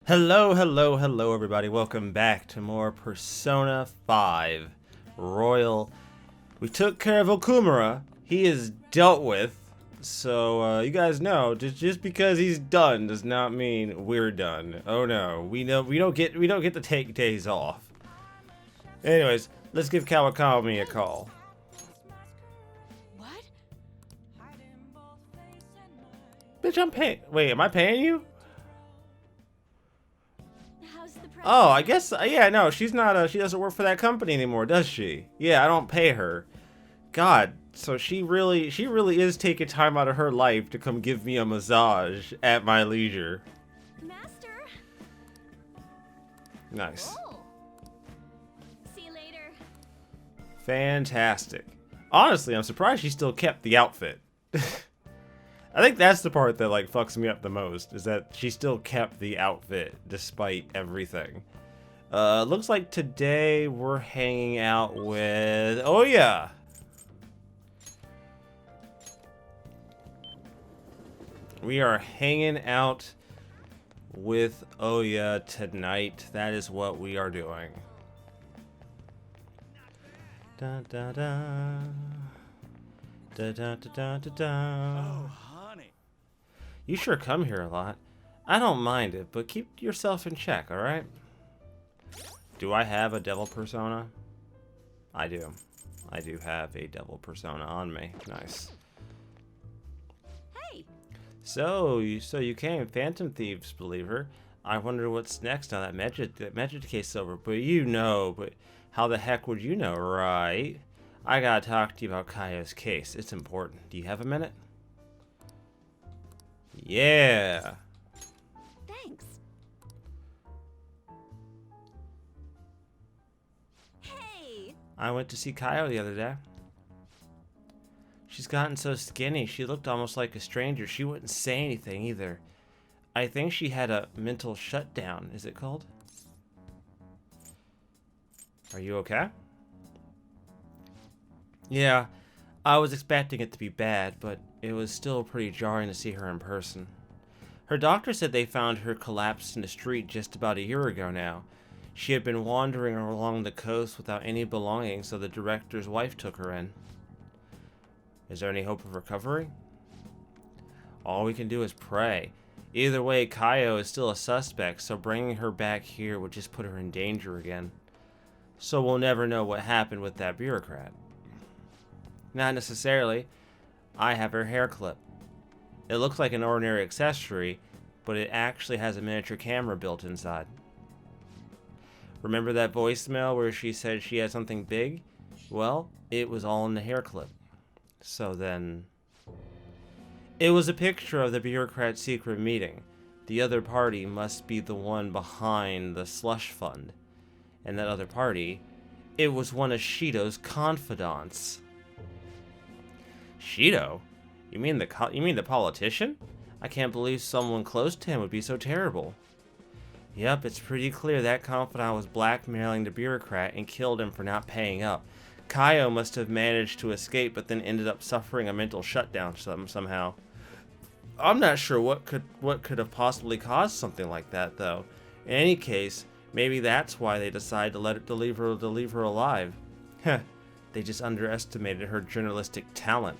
Hello, hello, hello, everybody. Welcome back to more Persona 5 Royal. We took care of Okumura. He is dealt with. So, you guys know, just because he's done does not mean we're done. Oh no, we don't get to take days off. Anyways, let's give Kawakami a call. What? Bitch, I'm paying. Wait, am I paying you? How's the press? Oh, I guess, yeah, no, she's not, she doesn't work for that company anymore, does she? Yeah, I don't pay her. God, so she really is taking time out of her life to come give me a massage at my leisure. Master. Nice. Oh. See you later. Fantastic. Honestly, I'm surprised she still kept the outfit. I think that's the part that, like, fucks me up the most, is that she still kept the outfit despite everything. Looks like today we're hanging out with... Oh, yeah! We are hanging out with Oya tonight. That is what we are doing. Da da da. Da da da da da da. Oh, honey. You sure come here a lot. I don't mind it, but keep yourself in check, alright? Do I have a devil persona? I do. I do have a devil persona on me. Nice. Hey. So you came, Phantom Thieves believer. I wonder what's next on that magic case over. But how the heck would you know, right? I gotta talk to you about Kaya's case. It's important. Do you have a minute? Yeah. Thanks. Hey. I went to see Kaya the other day. She's gotten so skinny, she looked almost like a stranger. She wouldn't say anything either. I think she had a mental shutdown, is it called? Are you okay? Yeah, I was expecting it to be bad, but it was still pretty jarring to see her in person. Her doctor said they found her collapsed in the street just about a year ago now. She had been wandering along the coast without any belongings, so the director's wife took her in. Is there any hope of recovery? All we can do is pray. Either way, Kaio is still a suspect, so bringing her back here would just put her in danger again. So we'll never know what happened with that bureaucrat. Not necessarily. I have her hair clip. It looks like an ordinary accessory, but it actually has a miniature camera built inside. Remember that voicemail where she said she had something big? Well, it was all in the hair clip. So then... It was a picture of the bureaucrat's secret meeting. The other party must be the one behind the slush fund. And that other party, it was one of Shido's confidants. Shido? You mean the politician? I can't believe someone close to him would be so terrible. Yep, it's pretty clear that confidant was blackmailing the bureaucrat and killed him for not paying up. Kaio must have managed to escape, but then ended up suffering a mental shutdown somehow. I'm not sure what could have possibly caused something like that, though. In any case, maybe that's why they decided to leave her alive. Heh, they just underestimated her journalistic talent.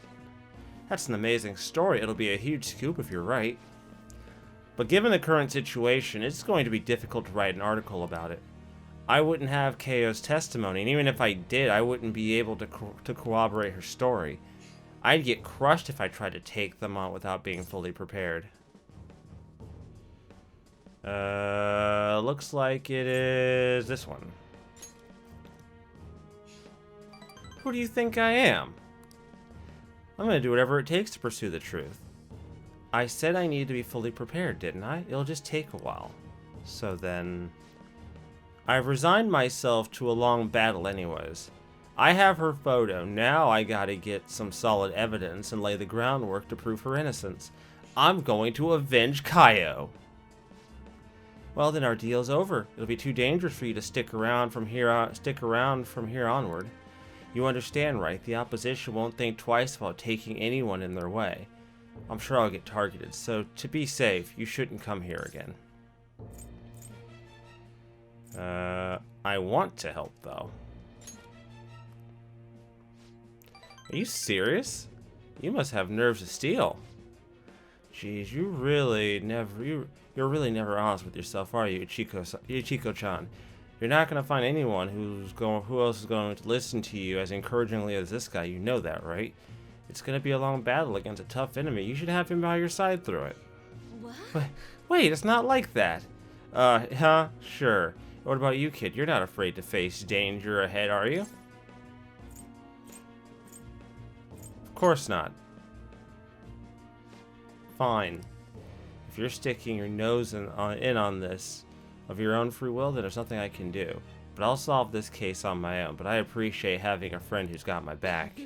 That's an amazing story. It'll be a huge scoop if you're right. But given the current situation, it's going to be difficult to write an article about it. I wouldn't have Kaio's testimony, and even if I did, I wouldn't be able to corroborate her story. I'd get crushed if I tried to take them on without being fully prepared. Looks like it is this one. Who do you think I am? I'm gonna do whatever it takes to pursue the truth. I said I needed to be fully prepared, didn't I? It'll just take a while. So then... I've resigned myself to a long battle anyways. I have her photo, now I gotta get some solid evidence and lay the groundwork to prove her innocence. I'm going to avenge Kaio. Well, then our deal's over. It'll be too dangerous for you to stick around from here onward. You understand, right? The opposition won't think twice about taking anyone in their way. I'm sure I'll get targeted, so to be safe, you shouldn't come here again. I want to help, though. Are you serious? You must have nerves of steel. Jeez, you're really never honest with yourself, are you, Ichiko-chan? You're not gonna find anyone who else is going to listen to you as encouragingly as this guy. You know that, right? It's gonna be a long battle against a tough enemy. You should have him by your side through it. What? Wait, it's not like that. Sure. What about you, kid? You're not afraid to face danger ahead, are you? Of course not. Fine. If you're sticking your nose in on this of your own free will, then there's nothing I can do. But I'll solve this case on my own. But I appreciate having a friend who's got my back.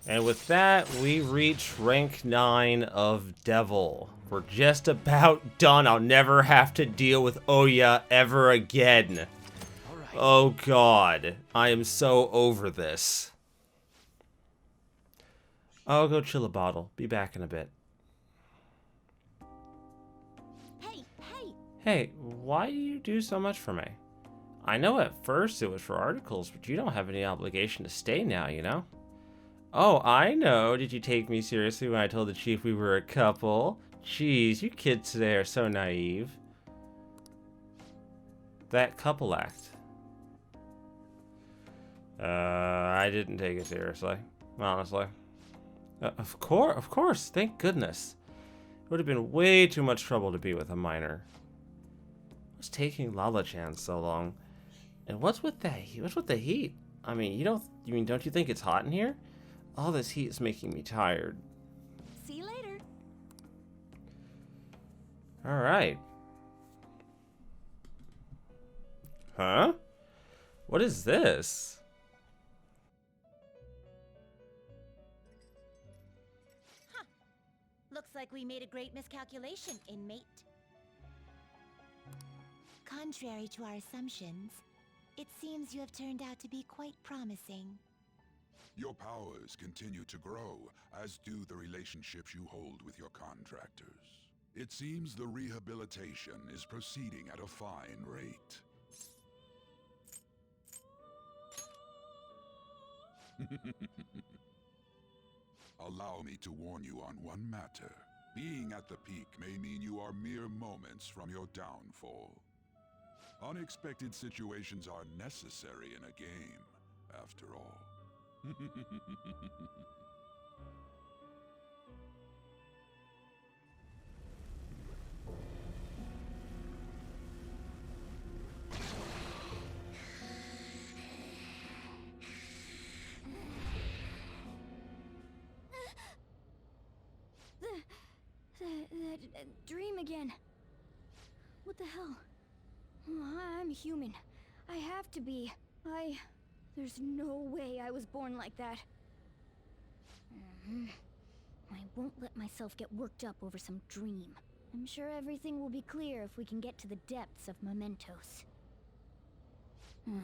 And with that, we reach rank 9 of Devil. We're just about done. I'll never have to deal with Oya ever again. Oh god, I am so over this. I'll go chill a bottle. Be back in a bit. Hey, hey! Hey, why do you do so much for me? I know at first it was for articles, but you don't have any obligation to stay now, you know? Oh, I know. Did you take me seriously when I told the chief we were a couple? Jeez, you kids today are so naive. That couple act. I didn't take it seriously, honestly. Of course, thank goodness. It would have been way too much trouble to be with a minor. What's taking Lala-chan so long? And what's with that? What's with the heat? I mean, don't you think it's hot in here? All this heat is making me tired. See you later. Alright. Huh? What is this? Huh. Looks like we made a great miscalculation, inmate. Contrary to our assumptions, it seems you have turned out to be quite promising. Your powers continue to grow, as do the relationships you hold with your contractors. It seems the rehabilitation is proceeding at a fine rate. Allow me to warn you on one matter. Being at the peak may mean you are mere moments from your downfall. Unexpected situations are necessary in a game, after all. The dream again. What the hell? I'm human. I have to be. There's no way I was born like that. I won't let myself get worked up over some dream. I'm sure everything will be clear if we can get to the depths of mementos. Well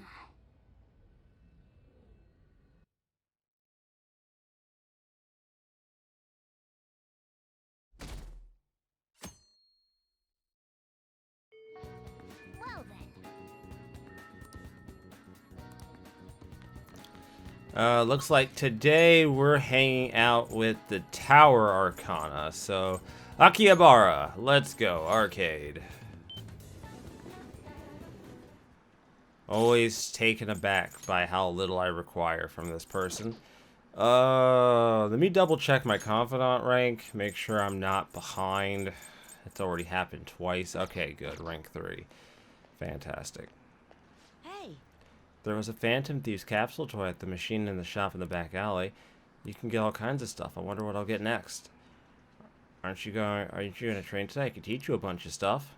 then. Looks like today we're hanging out with the Tower Arcana. So, Akihabara, let's go, arcade. Always taken aback by how little I require from this person. Let me double check my confidant rank, make sure I'm not behind. It's already happened twice. Okay, good, rank 3. Fantastic. Hey. There was a Phantom Thieves capsule toy at the machine in the shop in the back alley. You can get all kinds of stuff. I wonder what I'll get next. Aren't you going to train today? I can teach you a bunch of stuff.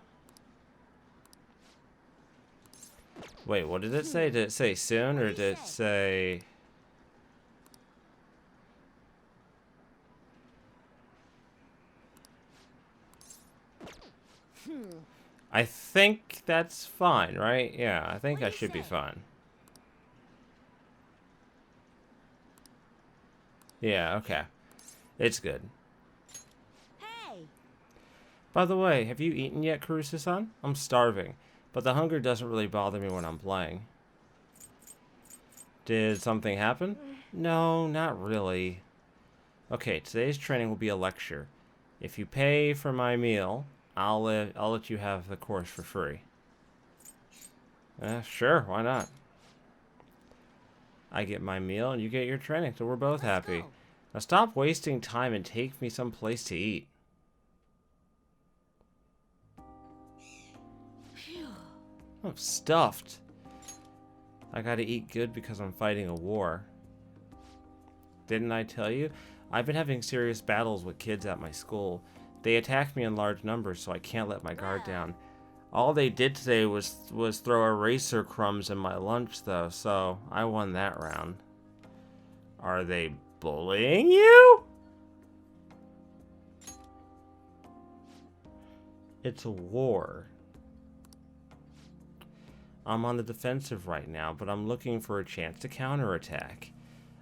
Wait, what did it say? Did it say soon or did it say... I think that's fine, right? Yeah, I think What do I you should be say? fine. Yeah, okay. It's good. Hey! By the way, have you eaten yet, Karusa-san? I'm starving, but the hunger doesn't really bother me when I'm playing. Did something happen? No, not really. Okay, today's training will be a lecture. If you pay for my meal, I'll let you have the course for free. Sure, why not? I get my meal and you get your training, so we're both Let's happy. go. Now stop wasting time and take me someplace to eat. I'm stuffed. I gotta eat good because I'm fighting a war. Didn't I tell you? I've been having serious battles with kids at my school. They attack me in large numbers, so I can't let my guard Well. down. All they did today was throw eraser crumbs in my lunch, though, so I won that round. Are they bullying you? It's a war. I'm on the defensive right now, but I'm looking for a chance to counterattack.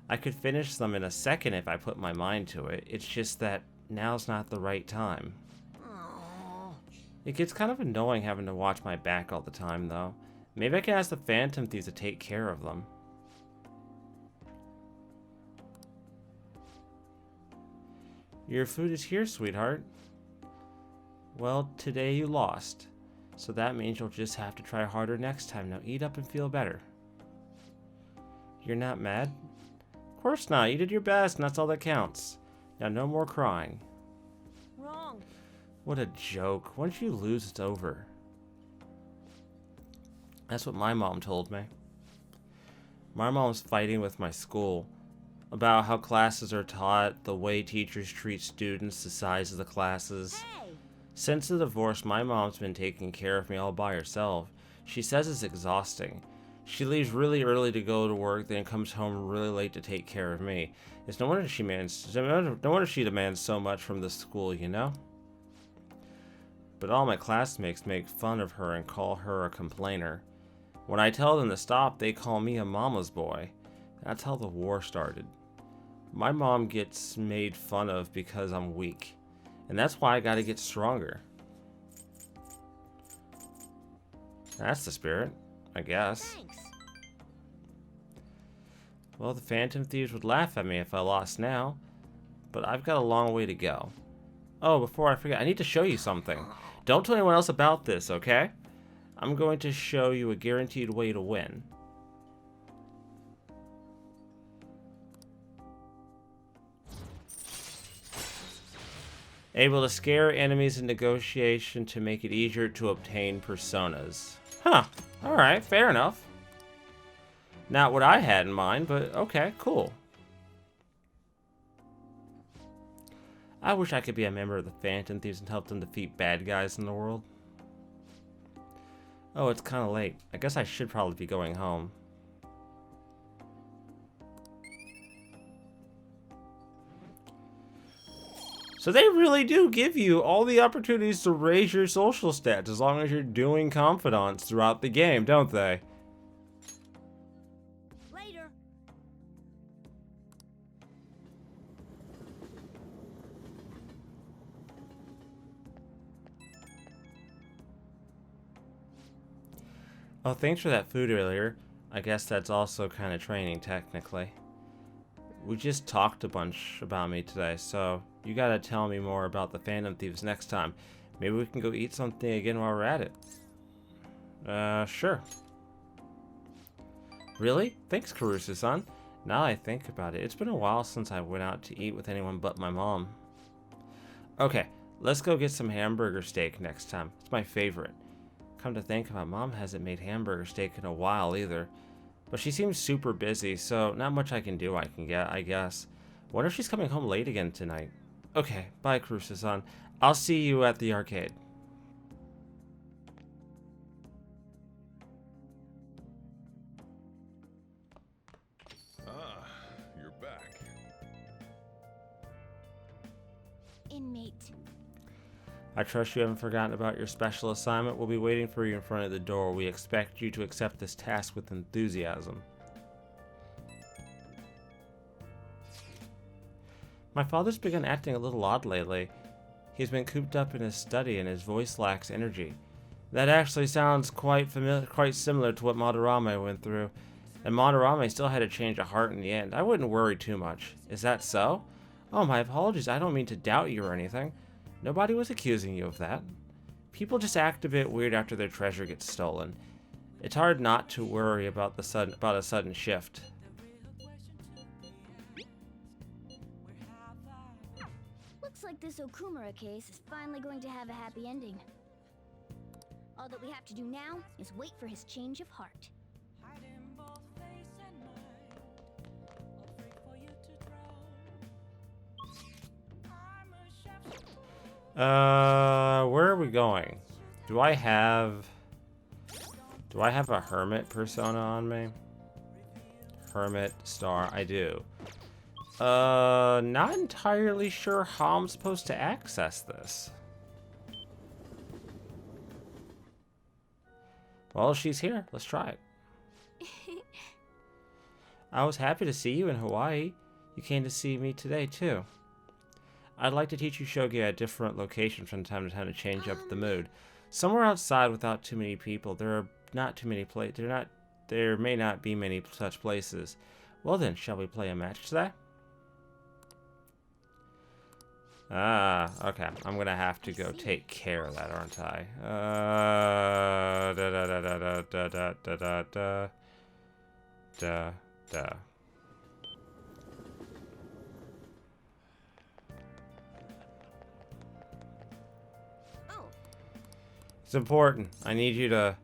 I could finish them in a second if I put my mind to it. It's just that now's not the right time. Aww. It gets kind of annoying having to watch my back all the time, though. Maybe I can ask the Phantom Thieves to take care of them. Your food is here, sweetheart. Well, today you lost. So that means you'll just have to try harder next time. Now eat up and feel better. You're not mad? Of course not. You did your best, and that's all that counts. Now no more crying. Wrong. What a joke. Once you lose, it's over. That's what my mom told me. My mom's fighting with my school about how classes are taught, the way teachers treat students, the size of the classes. Hey! Since the divorce, my mom's been taking care of me all by herself. She says it's exhausting. She leaves really early to go to work, then comes home really late to take care of me. It's no wonder no wonder she demands so much from the school, you know? But all my classmates make fun of her and call her a complainer. When I tell them to stop, they call me a mama's boy. That's how the war started. My mom gets made fun of because I'm weak. And that's why I gotta get stronger. That's the spirit, I guess. Thanks. Well, the Phantom Thieves would laugh at me if I lost now. But I've got a long way to go. Oh, before I forget, I need to show you something. Don't tell anyone else about this, okay? I'm going to show you a guaranteed way to win. Able to scare enemies in negotiation to make it easier to obtain personas. Huh. Alright, fair enough. Not what I had in mind, but okay, cool. I wish I could be a member of the Phantom Thieves and help them defeat bad guys in the world. Oh, it's kind of late. I guess I should probably be going home. So they really do give you all the opportunities to raise your social stats as long as you're doing confidants throughout the game, don't they? Later. Oh, thanks for that food earlier. I guess that's also kind of training, technically. We just talked a bunch about me today, so you gotta tell me more about the Phantom Thieves next time. Maybe we can go eat something again while we're at it. Sure. Really? Thanks, Karusa-san. Now I think about it, it's been a while since I went out to eat with anyone but my mom. Okay, let's go get some hamburger steak next time. It's my favorite. Come to think of it, Mom hasn't made hamburger steak in a while either. But she seems super busy, so not much I can do I guess. Wonder if she's coming home late again tonight. Okay, bye, Karusa-san. I'll see you at the arcade. Ah, you're back. Inmate. I trust you haven't forgotten about your special assignment. We'll be waiting for you in front of the door. We expect you to accept this task with enthusiasm. My father's begun acting a little odd lately. He's been cooped up in his study and his voice lacks energy. That actually sounds quite similar to what Madarame went through. And Madarame still had a change of heart in the end. I wouldn't worry too much. Is that so? Oh, my apologies. I don't mean to doubt you or anything. Nobody was accusing you of that. People just act a bit weird after their treasure gets stolen. It's hard not to worry about a sudden shift. Looks like this Okumura case is finally going to have a happy ending. All that we have to do now is wait for his change of heart. Where are we going? Do I have a hermit persona on me? Hermit star, I do. Not entirely sure how I'm supposed to access this. Well, she's here. Let's try it. I was happy to see you in Hawaii. You came to see me today, too. I'd like to teach you shogi at a different location from time to time to change up the mood. Somewhere outside without too many people. There are not too many there may not be many such places. Well then, shall we play a match today? Ah, okay. I'm gonna have to go take care of that, aren't I? It's important. I need you to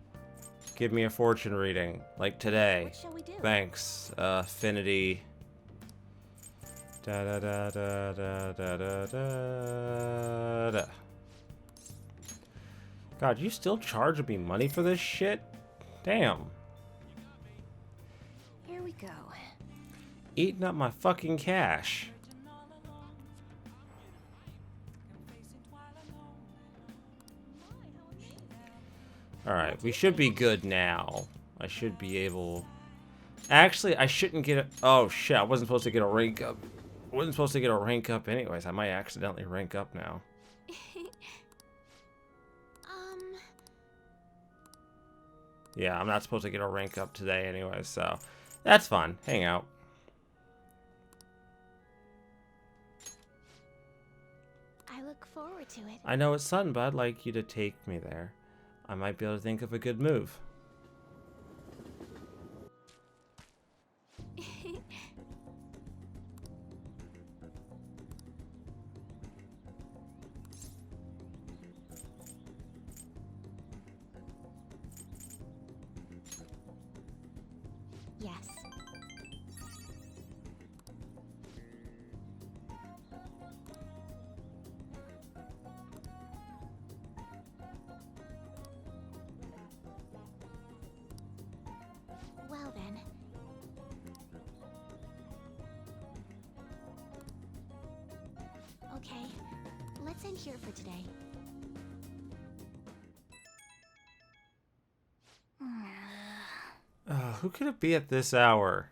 give me a fortune reading, like today. What shall we do? Thanks, Affinity. Da da da da da da da da da. God, you still charging me money for this shit? Damn. Here we go. Eating up my fucking cash. Alright, we should be good now. I should be able... Actually, I shouldn't get a... Oh, shit, I wasn't supposed to get a rank up. I wasn't supposed to get a rank up anyways. I might accidentally rank up now. Yeah, I'm not supposed to get a rank up today anyways, so... That's fun. Hang out. I look forward to it. I know it's sudden, but I'd like you to take me there. I might be able to think of a good move. Yes. Well then. Okay, let's end here for today. Who could it be at this hour?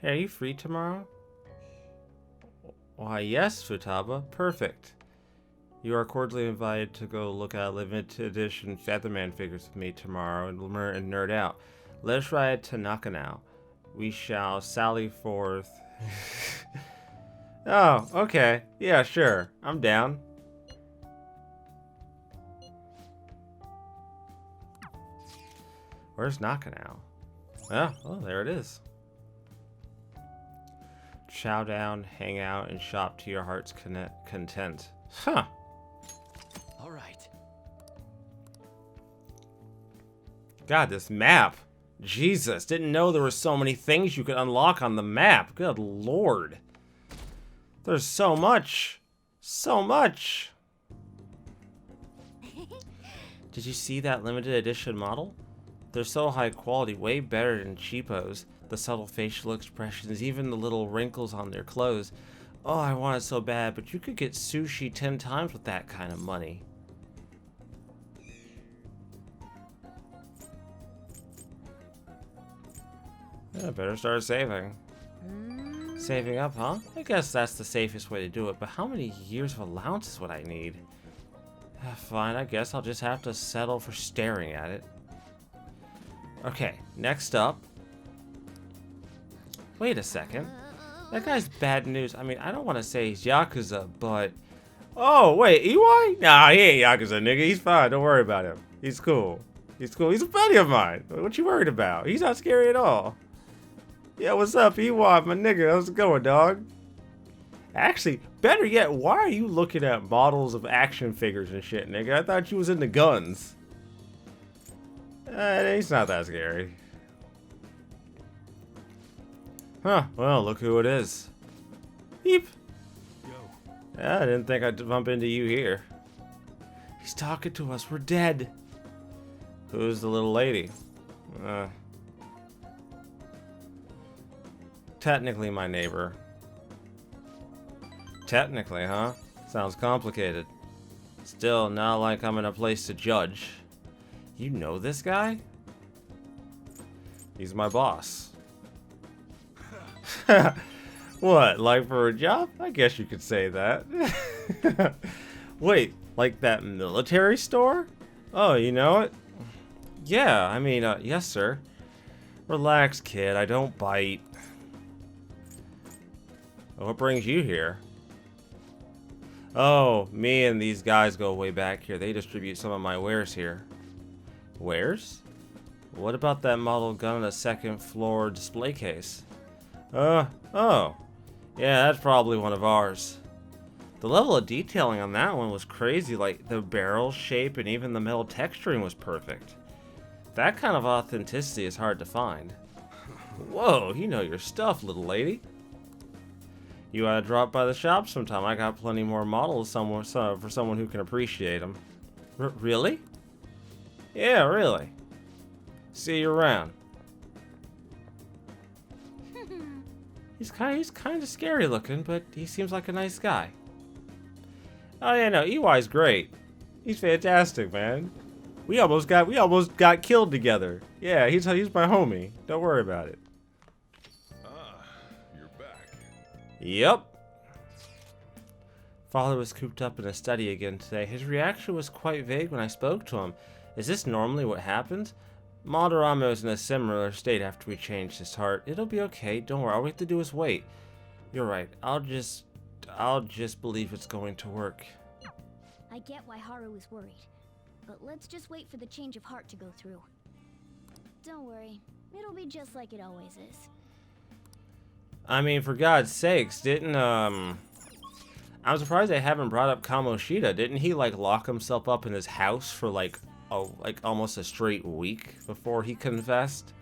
Hey, are you free tomorrow? Why, yes, Futaba. Perfect. You are cordially invited to go look at limited edition Featherman figures with me tomorrow and nerd out. Let us ride to Nakano. We shall sally forth. Oh, okay. Yeah, sure. I'm down. Where's Nakano? Oh, there it is. Chow down, hang out, and shop to your heart's content. Huh. All right. God, this map. Jesus, didn't know there were so many things you could unlock on the map. Good lord. There's so much. So much. Did you see that limited edition model? They're so high quality, way better than cheapos. The subtle facial expressions, even the little wrinkles on their clothes. Oh, I want it so bad, but you could get sushi 10 times with that kind of money. Yeah, better start saving. Saving up, huh? I guess that's the safest way to do it, but how many years of allowances would I need? Fine, I guess I'll just have to settle for staring at it. Okay, next up. Wait a second. That guy's bad news. I mean, I don't want to say he's Yakuza, but... Oh, wait, EY? Nah, he ain't Yakuza, nigga. He's fine. Don't worry about him. He's cool. He's cool. He's a buddy of mine. What you worried about? He's not scary at all. Yeah, what's up, EY, my nigga? How's it going, dog? Actually, better yet, why are you looking at models of action figures and shit, nigga? I thought you was into guns. He's not that scary. Huh, well, look who it is. Beep. Yeah, I didn't think I'd bump into you here. He's talking to us. We're dead. Who's the little lady? Technically my neighbor. Technically, huh? Sounds complicated. Still, not like I'm in a place to judge. You know this guy? He's my boss. What, like for a job? I guess you could say that. Wait, like that military store? Oh, you know it? Yeah, I mean, yes, sir. Relax, kid, I don't bite. What brings you here? Oh, me and these guys go way back here. They distribute some of my wares here. Wares? What about that model gun in a second floor display case? Oh. Yeah, that's probably one of ours. The level of detailing on that one was crazy, like the barrel shape and even the metal texturing was perfect. That kind of authenticity is hard to find. Whoa, you know your stuff, little lady. You ought to drop by the shop sometime. I got plenty more models somewhere, for someone who can appreciate them. Really? Yeah, really. See you around. He's kind of scary looking, but he seems like a nice guy. Oh yeah, no, EY's great. He's fantastic, man. We almost got killed together. Yeah, he's my homie. Don't worry about it. You're back. Yep. Father was cooped up in a study again today. His reaction was quite vague when I spoke to him. Is this normally what happens? Madaramo's in a similar state after we changed his heart. It'll be okay. Don't worry. All we have to do is wait. You're right. I'll just believe it's going to work. I get why Haru is worried, but let's just wait for the change of heart to go through. Don't worry. It'll be just like it always is. I mean, for God's sakes, didn't I'm surprised they haven't brought up Kamoshida. Didn't he like lock himself up in his house for like almost a straight week before he confessed?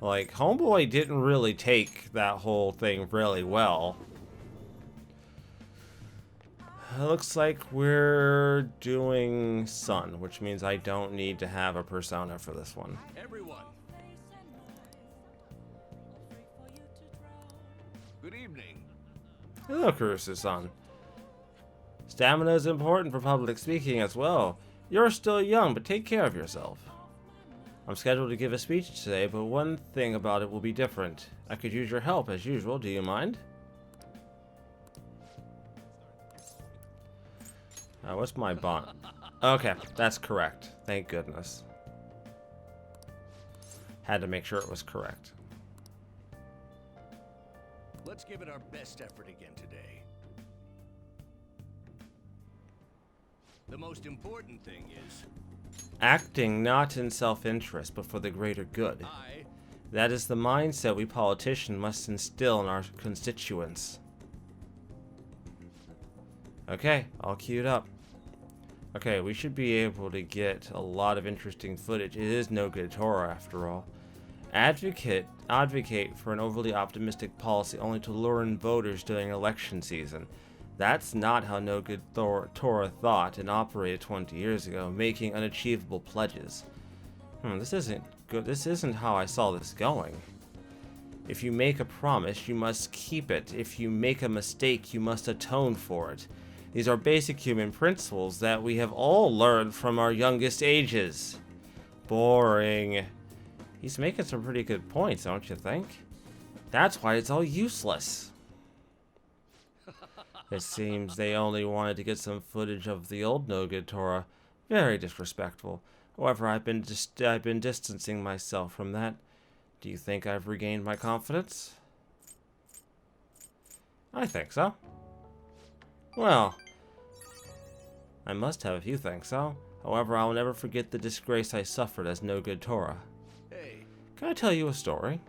Like, Homeboy didn't really take that whole thing really well. It looks like we're doing Sun, which means I don't need to have a persona for this one. Everyone. Good evening. Hello, Kurusu-san. Stamina is important for public speaking as well. You're still young, but take care of yourself. I'm scheduled to give a speech today, but one thing about it will be different. I could use your help as usual. Do you mind? What's my bond? Okay, that's correct. Thank goodness. Had to make sure it was correct. Let's give it our best effort again today. The most important thing is... acting not in self-interest, but for the greater good. That is the mindset we politicians must instill in our constituents. Okay, all queued up. Okay, we should be able to get a lot of interesting footage. It is no good Torah after all. Advocate for an overly optimistic policy only to lure in voters during election season. That's not how no good Torah thought and operated 20 years ago, making unachievable pledges. This isn't good. This isn't how I saw this going. If you make a promise, you must keep it. If you make a mistake, you must atone for it. These are basic human principles that we have all learned from our youngest ages. Boring. He's making some pretty good points, don't you think? That's why it's all useless. It seems they only wanted to get some footage of the old no good Tora. Very disrespectful. However, I've been distancing myself from that. Do you think I've regained my confidence? I think so. Well, I must have if you think so. However, I'll never forget the disgrace I suffered as no good Tora. Hey. Can I tell you a story?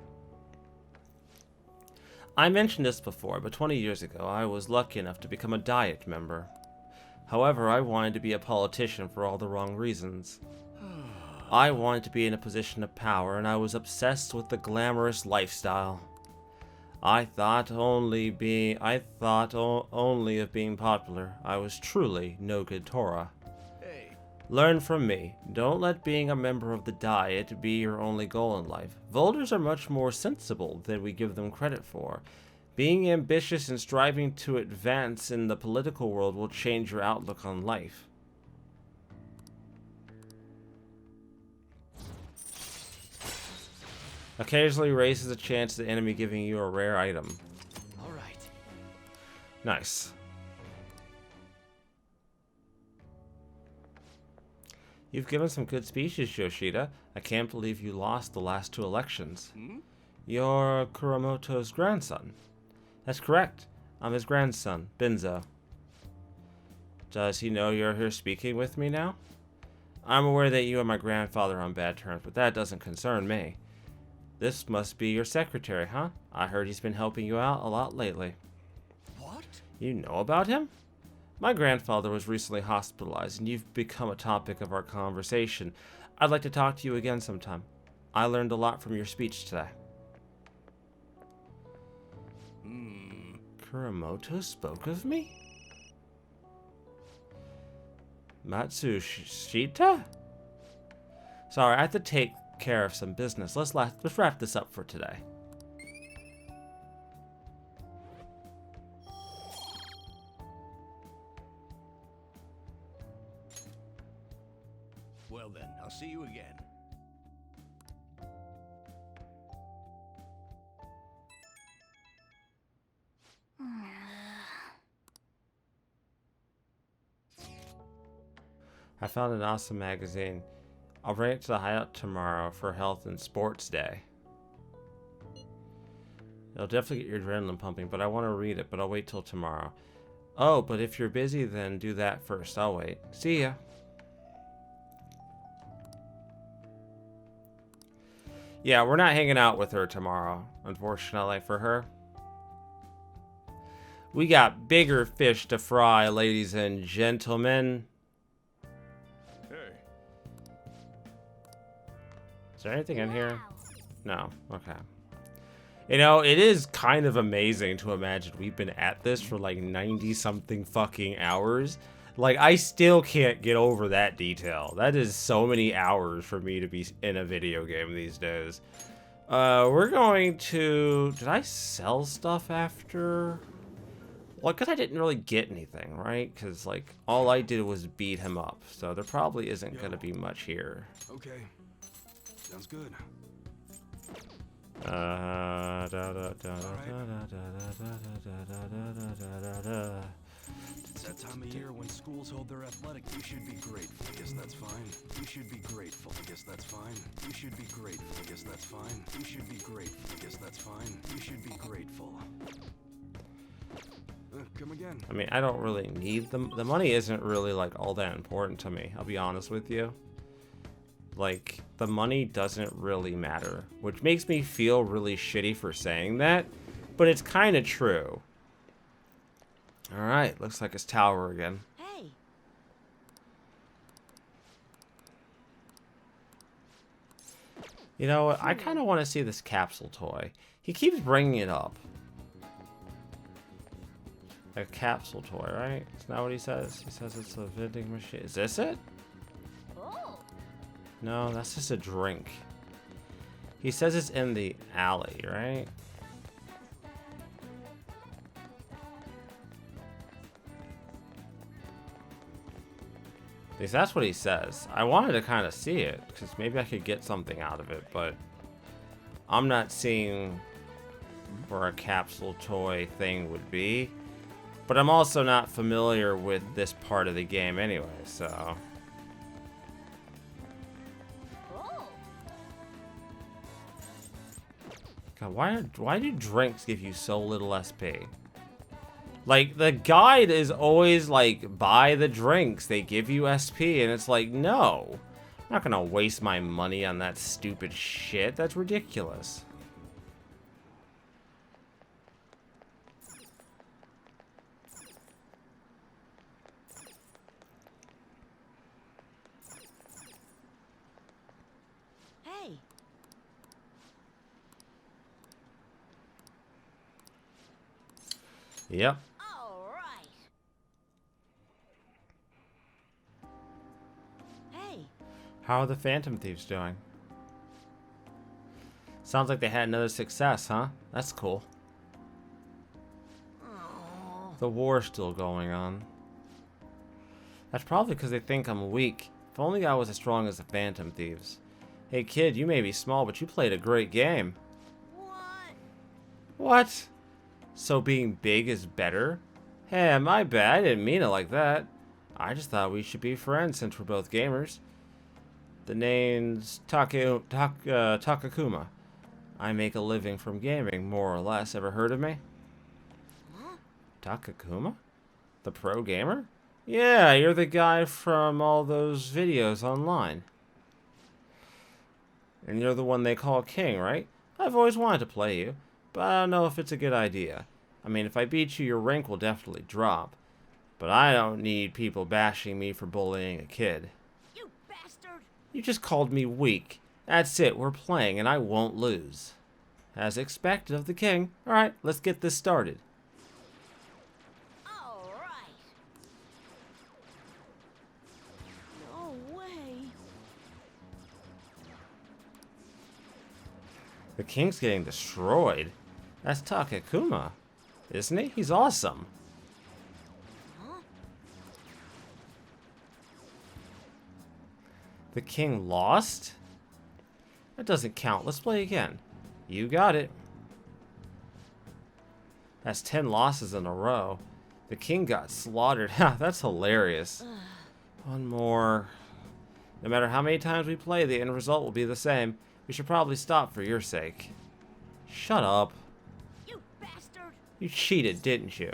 I mentioned this before, but 20 years ago, I was lucky enough to become a Diet member. However, I wanted to be a politician for all the wrong reasons. I wanted to be in a position of power, and I was obsessed with the glamorous lifestyle. I thought only of being popular. I was truly no good Tora. Hey. Learn from me. Don't let being a member of the Diet be your only goal in life. Voters are much more sensible than we give them credit for. Being ambitious and striving to advance in the political world will change your outlook on life. Occasionally raises a chance of the enemy giving you a rare item. All right. Nice. You've given some good speeches, Yoshida. I can't believe you lost the last 2 elections. Hmm? You're Kuramoto's grandson. That's correct. I'm his grandson, Benzo. Does he know you're here speaking with me now? I'm aware that you and my grandfather are on bad terms, but that doesn't concern me. This must be your secretary, huh? I heard he's been helping you out a lot lately. What? You know about him? My grandfather was recently hospitalized, and you've become a topic of our conversation. I'd like to talk to you again sometime. I learned a lot from your speech today. Kuramoto spoke of me? Matsushita? Sorry, I have to take care of some business. Let's wrap this up for today. Well then, I'll see you again. I found an awesome magazine. I'll bring it to the hideout tomorrow for Health and Sports Day. It'll definitely get your adrenaline pumping, but I want to read it, but I'll wait till tomorrow. Oh, but if you're busy, then do that first. I'll wait. See ya. Yeah, we're not hanging out with her tomorrow, unfortunately for her. We got bigger fish to fry, ladies and gentlemen. Hey. Is there anything in here? No. Okay. You know, it is kind of amazing to imagine we've been at this for like 90-something fucking hours. Like, I still can't get over that detail. That is so many hours for me to be in a video game these days. We're going to... Did I sell stuff after? Well, because I didn't really get anything, right? Because, like, all I did was beat him up. So there probably isn't going to be much here. Okay. Sounds good. It's that time of year when schools hold their athletic. You should be grateful. I guess that's fine. You should be grateful. I guess that's fine. You should be grateful. I guess that's fine. You should be grateful. I guess that's fine. You should be grateful. Come again. I mean, I don't really need them. The money isn't really, like, all that important to me. I'll be honest with you. Like, the money doesn't really matter, which makes me feel really shitty for saying that, but it's kind of true. Alright, looks like it's Tower again. Hey, You know what? I kind of want to see this capsule toy. He keeps bringing it up. A capsule toy, right? Isn't that what he says? He says it's a vending machine. Is this it? Oh. No, that's just a drink. He says it's in the alley, right? least that's what he says. I wanted to kind of see it, because maybe I could get something out of it, but I'm not seeing where a capsule toy thing would be. But I'm also not familiar with this part of the game anyway, so... God, why do drinks give you so little SP? Like, the guide is always like, buy the drinks, they give you SP, and it's like, no. I'm not gonna waste my money on that stupid shit, that's ridiculous. Hey, Yep. all right. Hey, How are the Phantom Thieves doing? Sounds like they had another success, huh? That's cool. The war's still going on. That's probably because they think I'm weak. If only I was as strong as the Phantom Thieves. Hey kid, you may be small, but you played a great game. what? What? So being big is better? Hey, my bad. I didn't mean it like that. I just thought we should be friends since we're both gamers. The name's Takakuma. I make a living from gaming, more or less. Ever heard of me? Huh? Takakuma? The pro gamer? Yeah, you're the guy from all those videos online. And you're the one they call King, right? I've always wanted to play you, but I don't know if it's a good idea. I mean, if I beat you, your rank will definitely drop. But I don't need people bashing me for bullying a kid. You bastard! You just called me weak. That's it, we're playing and I won't lose. As expected of the king. Alright, let's get this started. All right. No way. The king's getting destroyed. That's Takakuma, isn't he? He's awesome. Huh? The king lost? That doesn't count. Let's play again. You got it. That's 10 losses in a row. The king got slaughtered. Ha, that's hilarious. One more. No matter how many times we play, the end result will be the same. We should probably stop for your sake. Shut up. You bastard! You cheated, didn't you?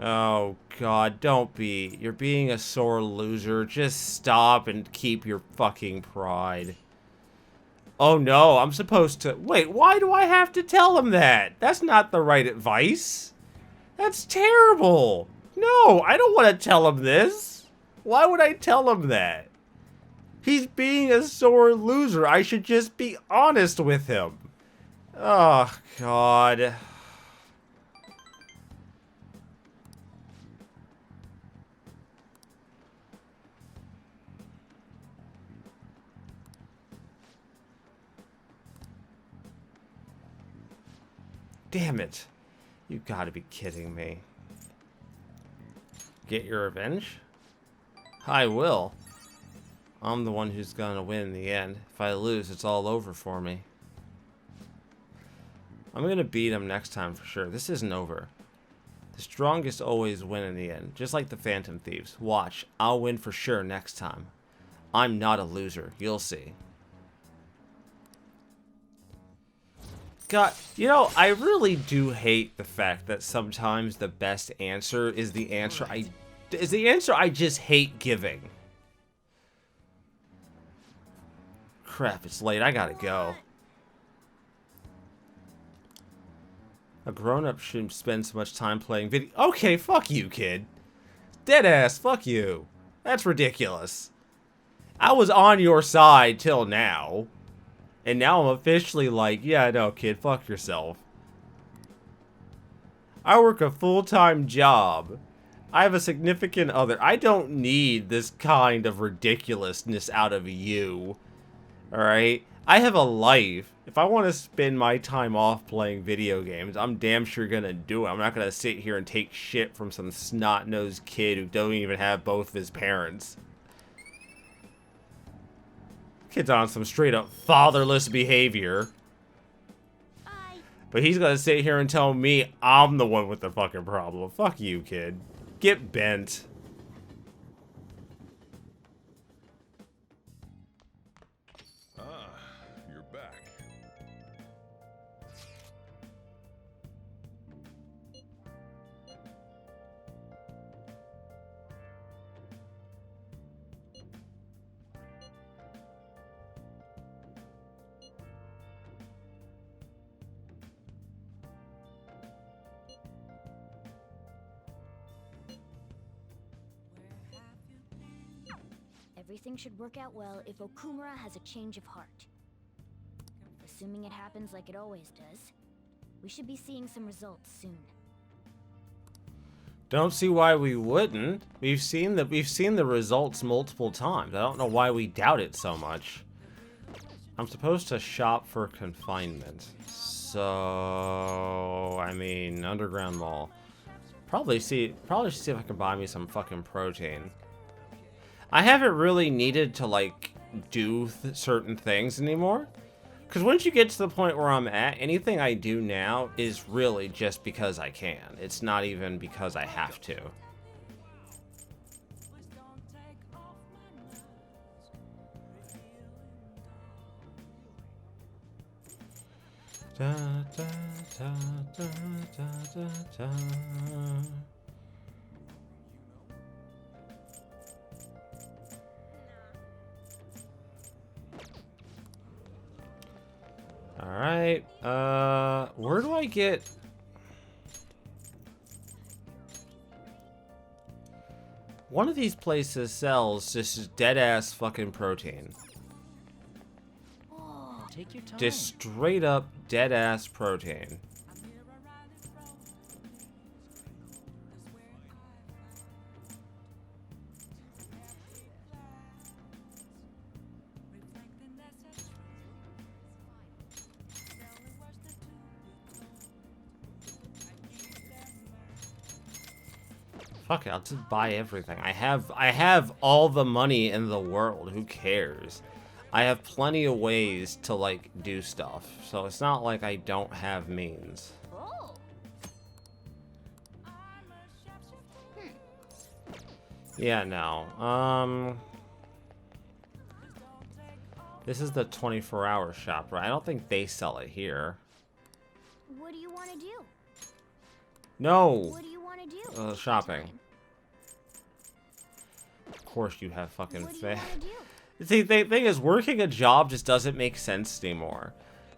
Oh, God, don't be. You're being a sore loser. Just stop and keep your fucking pride. Oh, no, I'm supposed to... Wait, why do I have to tell him that? That's not the right advice. That's terrible. No, I don't want to tell him this. Why would I tell him that? He's being a sore loser. I should just be honest with him. Oh, God. Damn it. You gotta be kidding me. Get your revenge? I will. I'm the one who's gonna win in the end. If I lose, it's all over for me. I'm gonna beat him next time for sure. This isn't over. The strongest always win in the end. Just like the Phantom Thieves. Watch. I'll win for sure next time. I'm not a loser. You'll see. God, you know, I really do hate the fact that sometimes the best answer is the answer I just hate giving. Crap, it's late. I gotta go. A grown-up shouldn't spend so much time playing video. Okay, fuck you, kid. Deadass, fuck you. That's ridiculous. I was on your side till now. And now I'm officially like, yeah, no, kid, fuck yourself. I work a full-time job. I have a significant other. I don't need this kind of ridiculousness out of you. Alright? I have a life. If I want to spend my time off playing video games, I'm damn sure gonna do it. I'm not gonna sit here and take shit from some snot-nosed kid who don't even have both of his parents. Kid's on some straight-up fatherless behavior. But he's gonna sit here and tell me I'm the one with the fucking problem. Fuck you, kid. Get bent. Ah, you're back. Everything should work out well if Okumura has a change of heart. Assuming it happens like it always does, we should be seeing some results soon. Don't see why we wouldn't. We've seen the results multiple times. I don't know why we doubt it so much. I'm supposed to shop for confinement. So, I mean, underground mall. Probably see if I can buy me some fucking protein. I haven't really needed to, like, do certain things anymore. Because once you get to the point where I'm at, anything I do now is really just because I can. It's not even because I have to. Da, da, da, da, da, da, da. Alright, where do I get... One of these places sells just dead-ass fucking protein. Take your time. Just straight up dead-ass protein. Fuck it, I'll just buy everything. I have all the money in the world. Who cares? I have plenty of ways to, like, do stuff. So it's not like I don't have means. Oh. Yeah, no. This is the 24-hour shop, right? I don't think they sell it here. What do you want to do? No! What do you want to do? Shopping. Of course you have fucking What do you faith. want to do? See, the thing is, working a job just doesn't make sense anymore.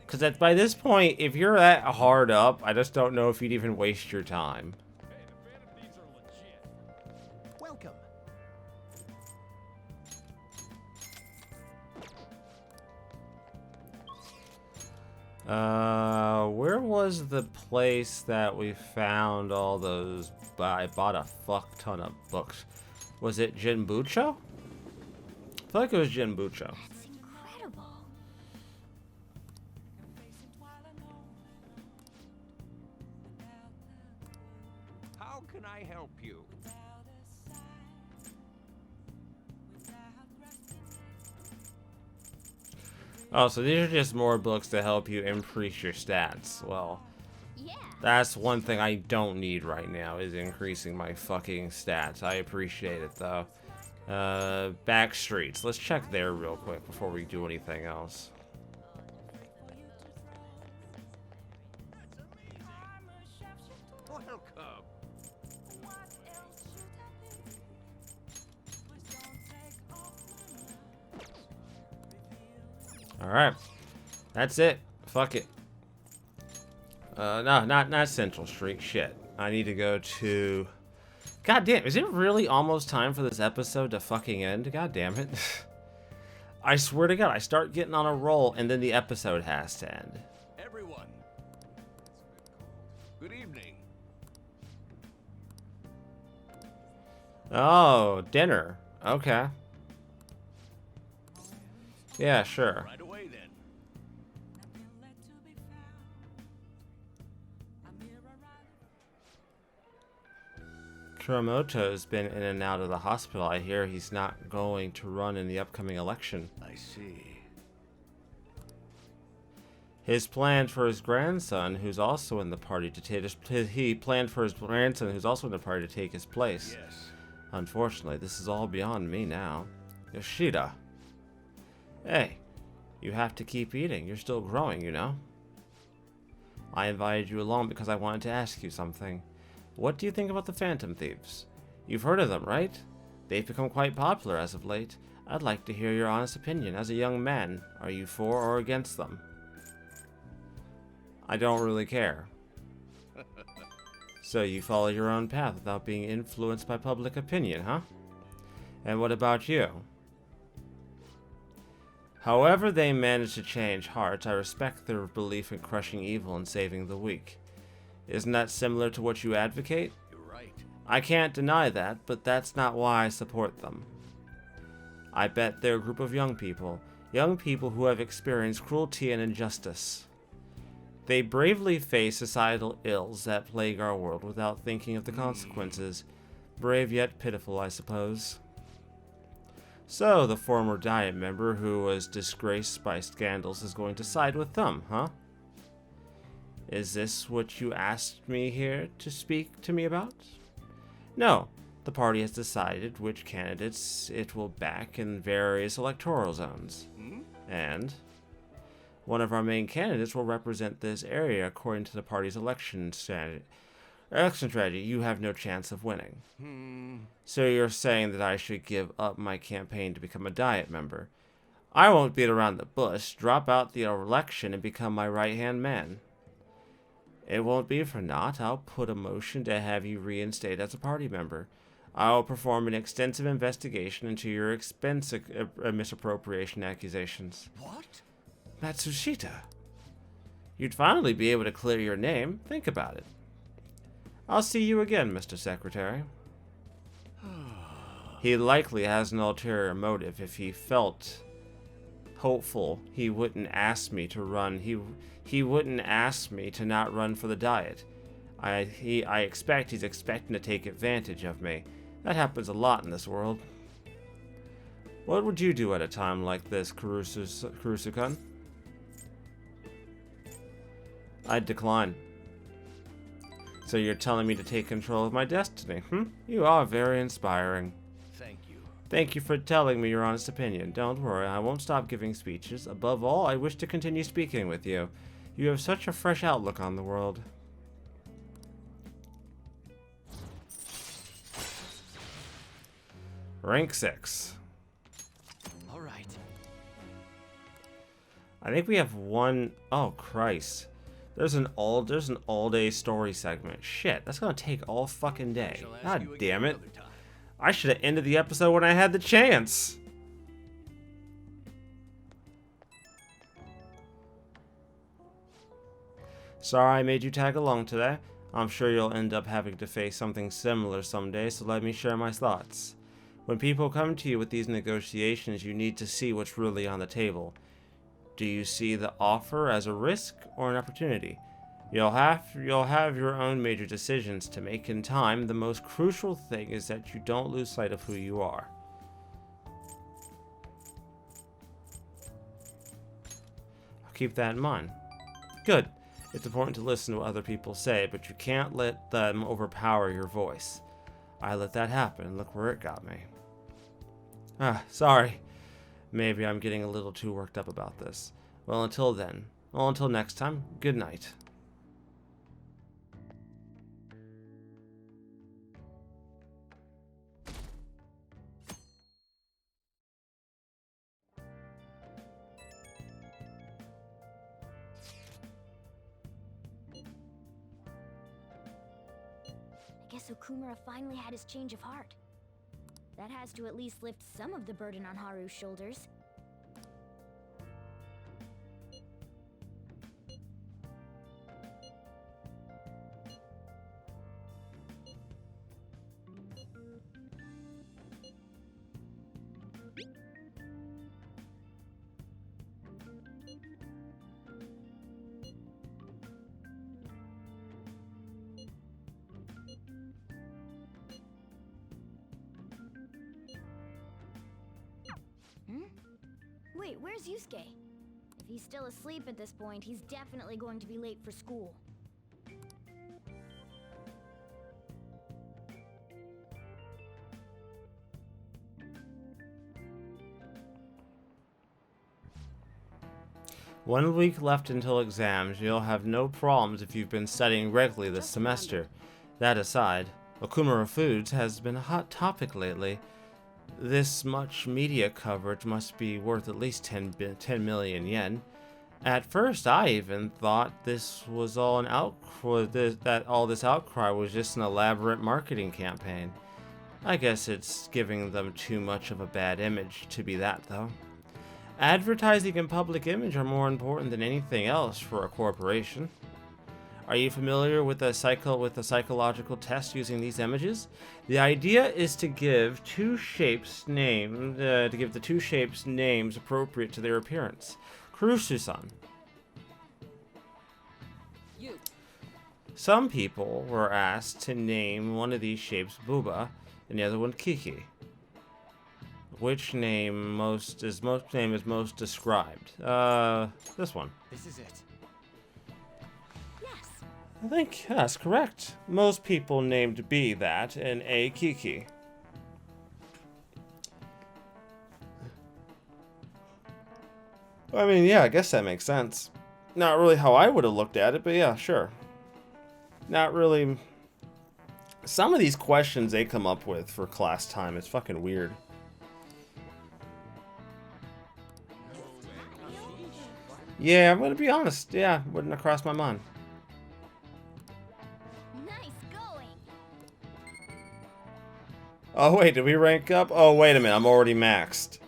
Because by this point, if you're that hard up, I just don't know if you'd even waste your time. Welcome. Where was the place that we found all those... I bought a fuck ton of books. Was it Jinbucho? I feel like it was Jinbucho. That's incredible. How can I help you? Oh, so these are just more books to help you increase your stats. Well, Yeah. that's one thing I don't need right now, is increasing my fucking stats. I appreciate it, though. Back streets. Let's check there real quick before we do anything else. Welcome. Alright. That's it. Fuck it. No, not Central Street. Shit. I need to go to... God damn, is it really almost time for this episode to fucking end? God damn it. I swear to God, I start getting on a roll and then the episode has to end. Everyone. Good evening. Oh, dinner. Okay. Yeah, sure. Right away then. Kuramoto's been in and out of the hospital. I hear he's not going to run in the upcoming election. I see. His plan for his grandson, who's also in the party, to take he planned for his grandson, who's also in the party, to take his place. Yes. Unfortunately, this is all beyond me now. Yoshida. Hey, you have to keep eating. You're still growing, you know. I invited you along because I wanted to ask you something. What do you think about the Phantom Thieves? You've heard of them, right? They've become quite popular as of late. I'd like to hear your honest opinion. As a young man, are you for or against them? I don't really care. So you follow your own path without being influenced by public opinion, huh? And what about you? However they manage to change hearts, I respect their belief in crushing evil and saving the weak. Isn't that similar to what you advocate? You're right. I can't deny that, but that's not why I support them. I bet they're a group of young people who have experienced cruelty and injustice. They bravely face societal ills that plague our world without thinking of the consequences. Brave yet pitiful, I suppose. So, the former Diet member who was disgraced by scandals is going to side with them, huh? Is this what you asked me here to speak to me about? No, the party has decided which candidates it will back in various electoral zones. And one of our main candidates will represent this area according to the party's election strategy. You have no chance of winning. So you're saying that I should give up my campaign to become a Diet member. I won't beat around the bush, drop out the election and become my right-hand man. It won't be for naught. I'll put a motion to have you reinstated as a party member. I will perform an extensive investigation into your expense misappropriation accusations. What? Matsushita. You'd finally be able to clear your name. Think about it. I'll see you again, Mr. Secretary. He likely has an ulterior motive. If he felt hopeful, he wouldn't ask me to run. He wouldn't ask me to not run for the Diet. I expect he's expecting to take advantage of me. That happens a lot in this world. What would you do at a time like this, Kurusu-kun? I'd decline. So you're telling me to take control of my destiny, You are very inspiring. Thank you. Thank you for telling me your honest opinion. Don't worry, I won't stop giving speeches. Above all, I wish to continue speaking with you. You have such a fresh outlook on the world. Rank 6. All right. I think we have one. Oh Christ! There's an all-day story segment. Shit, that's gonna take all fucking day. Shall ask God you damn again it! another time. I should have ended the episode when I had the chance. Sorry I made you tag along today. I'm sure you'll end up having to face something similar someday, so let me share my thoughts. When people come to you with these negotiations, you need to see what's really on the table. Do you see the offer as a risk or an opportunity? You'll have your own major decisions to make in time. The most crucial thing is that you don't lose sight of who you are. I'll keep that in mind. Good. It's important to listen to what other people say, but you can't let them overpower your voice. I let that happen, and look where it got me. Sorry. Maybe I'm getting a little too worked up about this. Well, until then. Well, until next time, good night. I guess Okumura finally had his change of heart. That has to at least lift some of the burden on Haru's shoulders. Wait, where's Yusuke? If he's still asleep at this point, he's definitely going to be late for school. One week left until exams. You'll have no problems if you've been studying regularly this semester. That aside, Okumura Foods has been a hot topic lately. This much media coverage must be worth at least 10 million yen. At first, I even thought this was all an that all this outcry was just an elaborate marketing campaign. I guess it's giving them too much of a bad image to be that, though. Advertising and public image are more important than anything else for a corporation. Are you familiar with the psychological test using these images? The idea is to give the two shapes names appropriate to their appearance. Kurusu-san. You. Some people were asked to name one of these shapes Buba and the other one Kiki. Which name is most described? This one. This is it. Yes. I think that's correct. Most people named B that and A Kiki. I mean, yeah, I guess that makes sense. Not really how I would have looked at it, but yeah, sure. Not really. Some of these questions they come up with for class time is fucking weird. Yeah, I'm gonna be honest. Yeah, wouldn't have crossed my mind. Nice going! Oh wait, did we rank up? Oh wait a minute, I'm already maxed.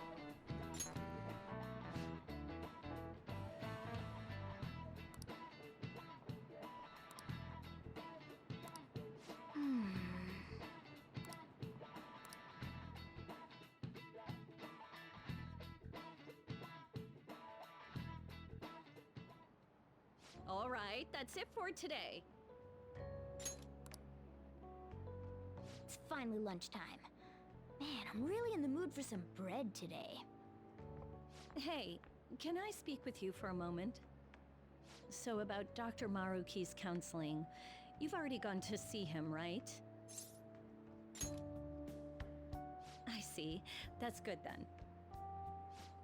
All right, that's it for today. It's finally lunchtime. Man, I'm really in the mood for some bread today. Hey, can I speak with you for a moment? So about Dr. Maruki's counseling, you've already gone to see him, right? I see. That's good then.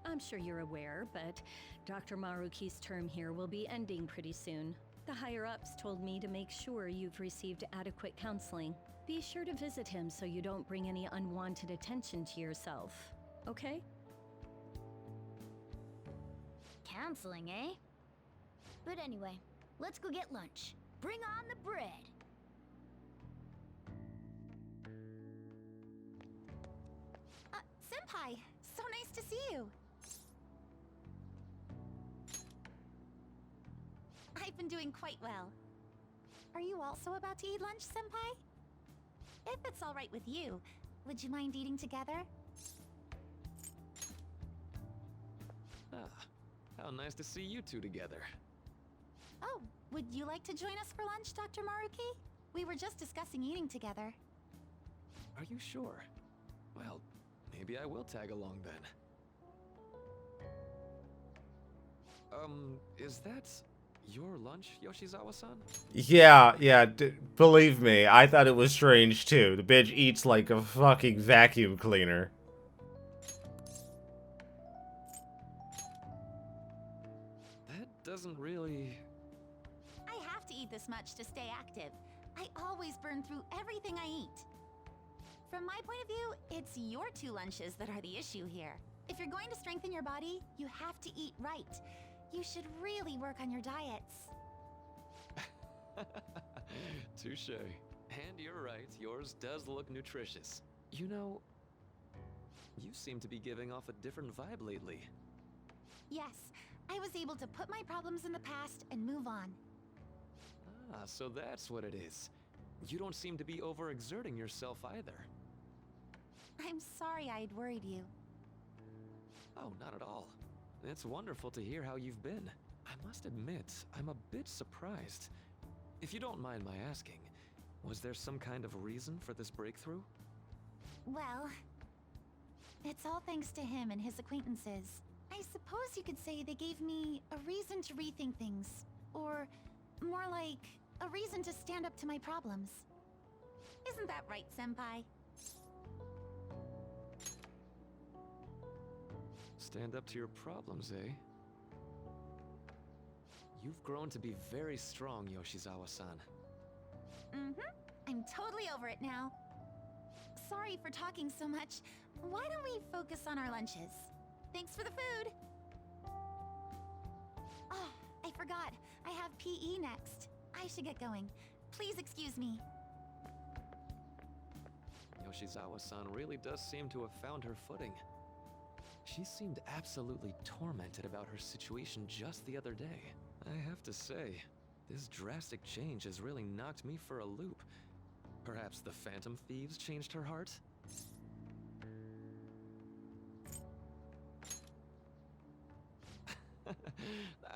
I'm sure you're aware, but Dr. Maruki's term here will be ending pretty soon. The higher-ups told me to make sure you've received adequate counseling. Be sure to visit him so you don't bring any unwanted attention to yourself, okay? Counseling, eh? But anyway, let's go get lunch. Bring on the bread! Senpai, so nice to see you. I've been doing quite well. Are you also about to eat lunch, Senpai? If it's all right with you, would you mind eating together? Ah, how nice to see you two together. Oh, would you like to join us for lunch, Dr. Maruki? We were just discussing eating together. Are you sure? Well, maybe I will tag along then. Is that your lunch, Yoshizawa-san? Yeah, believe me, I thought it was strange too. The bitch eats like a fucking vacuum cleaner. That doesn't really... I have to eat this much to stay active. I always burn through everything I eat. From my point of view, it's your two lunches that are the issue here. If you're going to strengthen your body, you have to eat right. You should really work on your diets. Touche. And you're right, yours does look nutritious. You know, you seem to be giving off a different vibe lately. Yes, I was able to put my problems in the past and move on. Ah, so that's what it is. You don't seem to be overexerting yourself either. I'm sorry I'd worried you. Oh, not at all. It's wonderful to hear how you've been. I must admit, I'm a bit surprised. If you don't mind my asking, was there some kind of reason for this breakthrough? Well, it's all thanks to him and his acquaintances. I I suppose you could say they gave me a reason to rethink things. Or more like, a reason to stand up to my problems. Isn't that right, Senpai? Stand up to your problems, eh? You've grown to be very strong, Yoshizawa-san. Mm-hmm. I'm totally over it now. Sorry for talking so much. Why don't we focus on our lunches? Thanks for the food! Oh, I forgot. I have PE next. I should get going. Please excuse me. Yoshizawa-san really does seem to have found her footing. She seemed absolutely tormented about her situation just the other day. I have to say, this drastic change has really knocked me for a loop. Perhaps the Phantom Thieves changed her heart?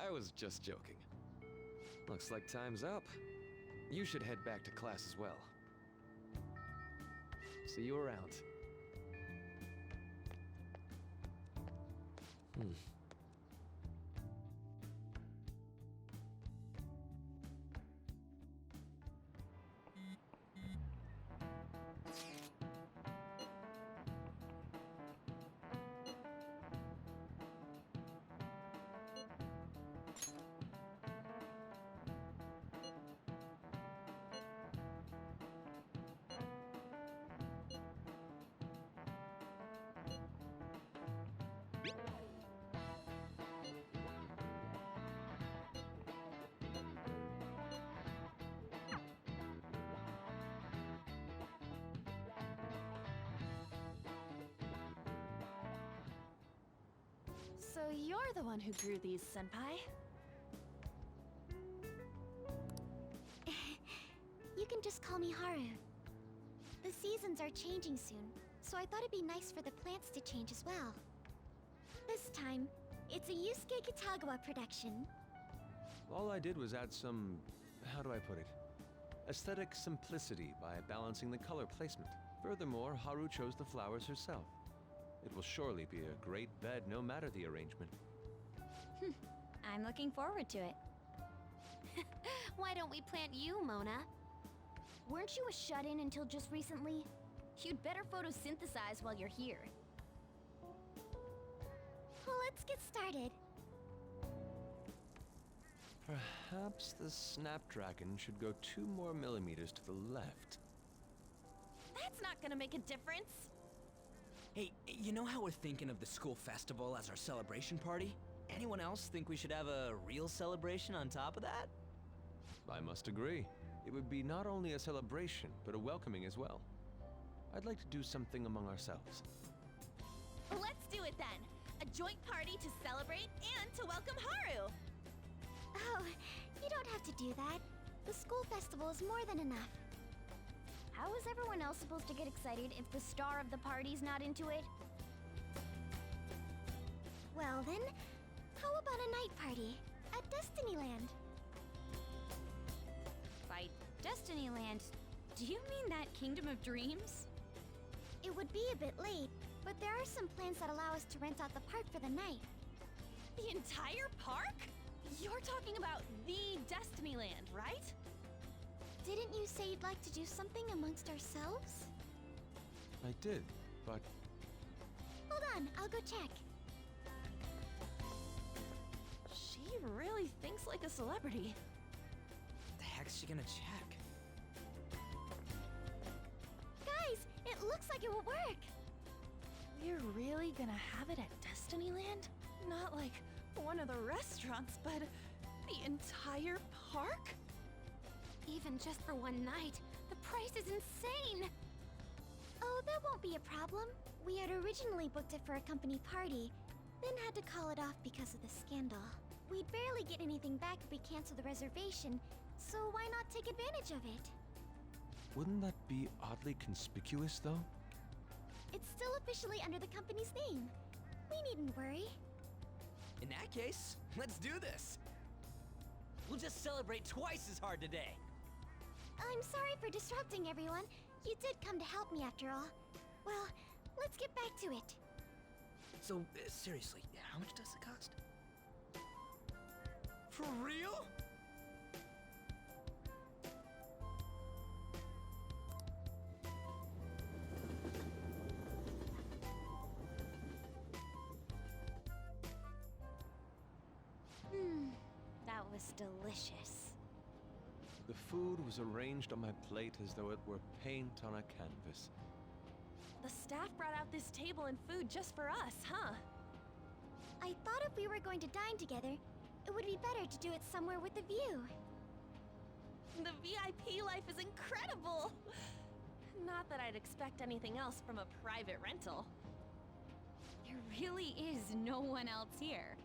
I was just joking. Looks like time's up. You should head back to class as well. See you around. So you're the one who grew these, Senpai? You can just call me Haru. The seasons are changing soon, so I thought it'd be nice for the plants to change as well. This time, it's a Yusuke Kitagawa production. All I did was add some, how do I put it? Aesthetic simplicity by balancing the color placement. Furthermore, Haru chose the flowers herself. It will surely be a great bed no matter the arrangement. I'm looking forward to it. Why don't we plant you, Mona? Weren't you a shut-in until just recently? You'd better photosynthesize while you're here. Well, let's get started. Perhaps the Snapdragon should go 2 more millimeters to the left. That's not gonna make a difference! Hey, you know how we're thinking of the school festival as our celebration party? Anyone else think we should have a real celebration on top of that? I must agree. It would be not only a celebration, but a welcoming as well. I'd like to do something among ourselves. Let's do it then! A joint party to celebrate and to welcome Haru! Oh, you don't have to do that. The school festival is more than enough. How is everyone else supposed to get excited if the star of the party's not into it? Well then, how about a night party at Destinyland? By Destinyland, do you mean that Kingdom of Dreams? It would be a bit late, but there are some plans that allow us to rent out the park for the night. The entire park? You're talking about the Destinyland, right? Didn't you say you'd like to do something amongst ourselves? I did, but Hold on, I'll go check. She really thinks like a celebrity. The heck's she gonna check? Guys, it looks like it will work. We're really gonna have it at Destinyland? Not like one of the restaurants, but the entire park? Even just for one night, the price is insane! Oh, that won't be a problem. We had originally booked it for a company party, then had to call it off because of the scandal. We'd barely get anything back if we cancel the reservation, so why not take advantage of it? wouldn't that be oddly conspicuous, though? It's still officially under the company's name. We needn't worry. In that case, let's do this! We'll just celebrate twice as hard today! I'm sorry for disrupting everyone. You did come to help me after all. Well, let's get back to it. So, seriously, how much does it cost? For real? That was delicious. The food was arranged on my plate as though it were paint on a canvas. The staff brought out this table and food just for us, huh? I thought if we were going to dine together, it would be better to do it somewhere with a view. The VIP life is incredible! Not that I'd expect anything else from a private rental. There really is no one else here.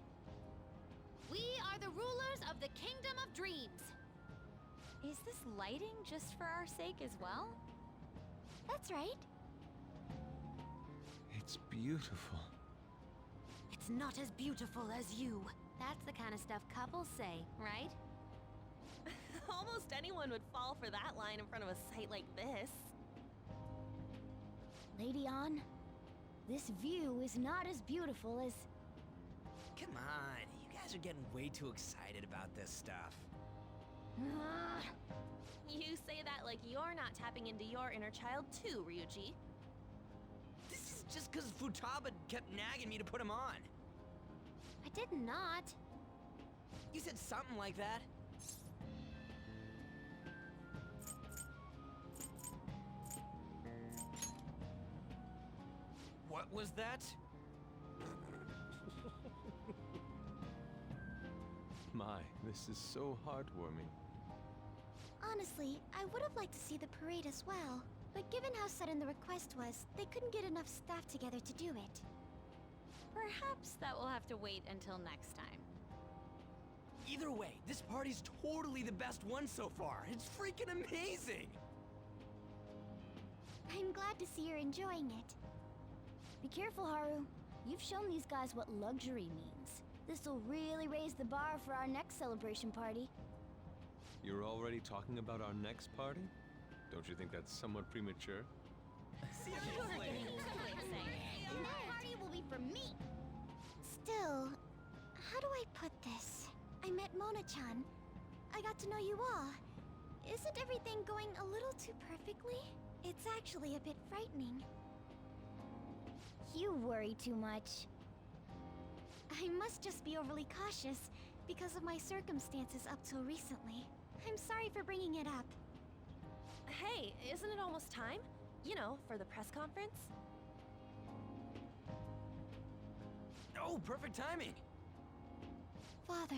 We are the rulers of the Kingdom of Dreams. Is this lighting just for our sake as well? That's right. It's beautiful. It's not as beautiful as you. That's the kind of stuff couples say, right? Almost anyone would fall for that line in front of a site like this. Lady On, this view is not as beautiful as... Come on, you guys are getting way too excited about this stuff. You say that like you're not tapping into your inner child too, Ryuji. This is just because Futaba kept nagging me to put him on. I did not. You said something like that. What was that? My, this is so heartwarming. Honestly, I would have liked to see the parade as well. But given how sudden the request was, they couldn't get enough staff together to do it. Perhaps that will have to wait until next time. Either way, this party's totally the best one so far. It's freaking amazing! I'm glad to see you're enjoying it. Be careful, Haru. You've shown these guys what luxury means. This'll really raise the bar for our next celebration party. You're already talking about our next party? Don't you think that's somewhat premature? Seriously? And that party will be for me! Still, how do I put this? I met Mona-chan. I got to know you all. Isn't everything going a little too perfectly? It's actually a bit frightening. You worry too much. I must just be overly cautious because of my circumstances up till recently. I'm sorry for bringing it up. Hey, isn't it almost time? You know, for the press conference? Oh, perfect timing! Father.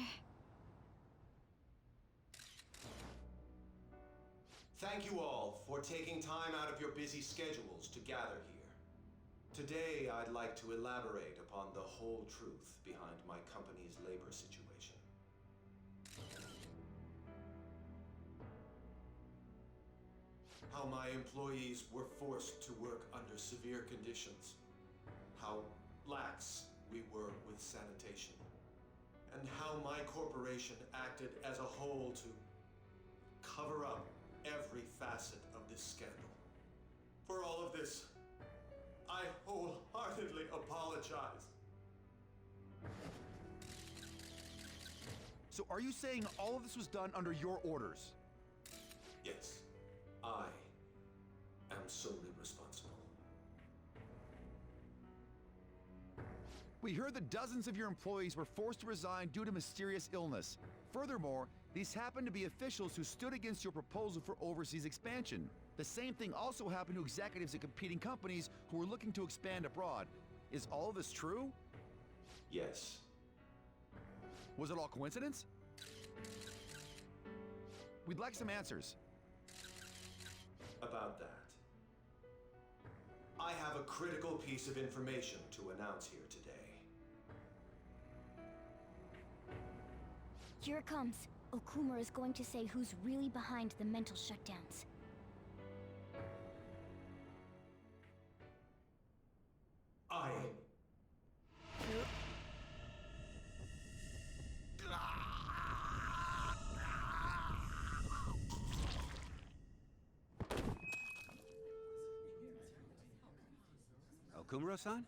Thank you all for taking time out of your busy schedules to gather here. Today, I'd like to elaborate upon the whole truth behind my company's labor situation. How my employees were forced to work under severe conditions. How lax we were with sanitation. And how my corporation acted as a whole to cover up every facet of this scandal. For all of this, I wholeheartedly apologize. So are you saying all of this was done under your orders? Yes, I am solely responsible. We heard that dozens of your employees were forced to resign due to mysterious illness. Furthermore, these happened to be officials who stood against your proposal for overseas expansion. The same thing also happened to executives at competing companies who were looking to expand abroad. Is all of this true? Yes. Was it all coincidence? We'd like some answers. About that, I have a critical piece of information to announce here today. Here it comes. Okumura is going to say who's really behind the mental shutdowns. I... Okumura-san?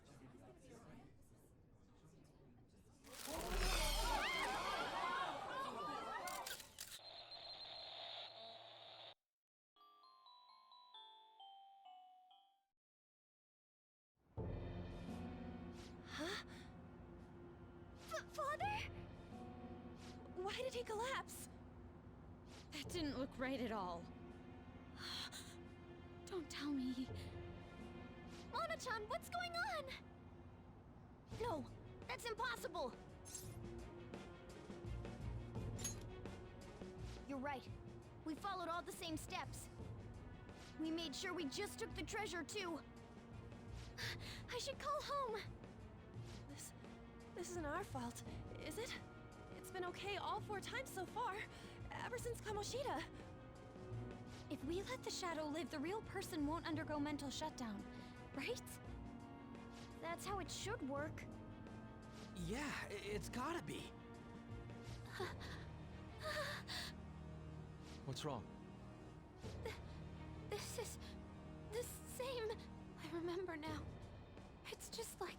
Why did he collapse? That didn't look right at all. Don't tell me. Mona-chan, what's going on? No, that's impossible. You're right. We followed all the same steps. We made sure we just took the treasure, too. I should call home. This isn't our fault, is it? It's been okay all 4 times so far, ever since Kamoshida. If we let the shadow live, the real person won't undergo mental shutdown, right? That's how it should work. Yeah, it's gotta be. What's wrong? This is the same. I remember now. It's just like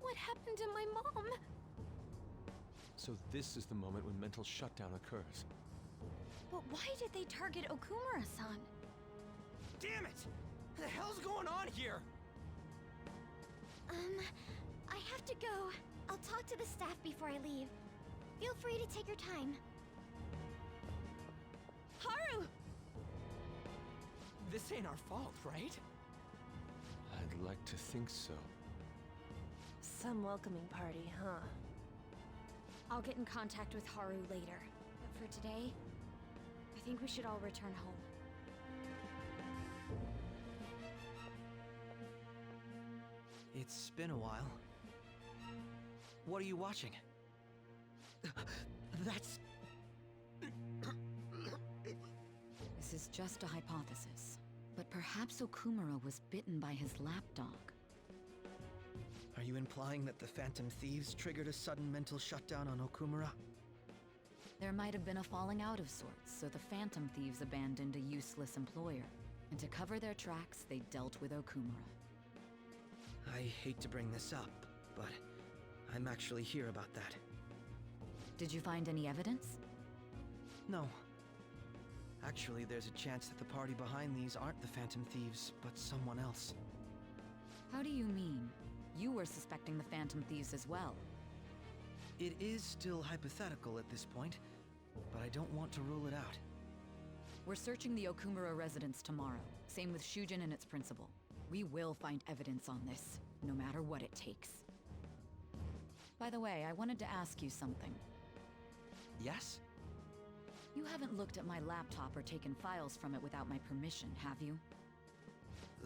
what happened to my mom. So this is the moment when mental shutdown occurs. But why did they target Okumura-san? Damn it! What the hell's going on here? I have to go. I'll talk to the staff before I leave. Feel free to take your time. Haru! This ain't our fault, right? I'd like to think so. Some welcoming party, huh? I'll get in contact with Haru later. But for today, I think we should all return home. It's been a while. What are you watching? That's... This is just a hypothesis, but perhaps Okumura was bitten by his lapdog. Are you implying that the Phantom Thieves triggered a sudden mental shutdown on Okumura? There might have been a falling out of sorts, so the Phantom Thieves abandoned a useless employer. And to cover their tracks, they dealt with Okumura. I hate to bring this up, but I'm actually here about that. Did you find any evidence? No. Actually, there's a chance that the party behind these aren't the Phantom Thieves, but someone else. How do you mean? You were suspecting the Phantom Thieves as well. It is still hypothetical at this point, but I don't want to rule it out. We're searching the Okumura residence tomorrow. Same with Shujin and its principal. We will find evidence on this, no matter what it takes. By the way, I wanted to ask you something. Yes? You haven't looked at my laptop or taken files from it without my permission, have you?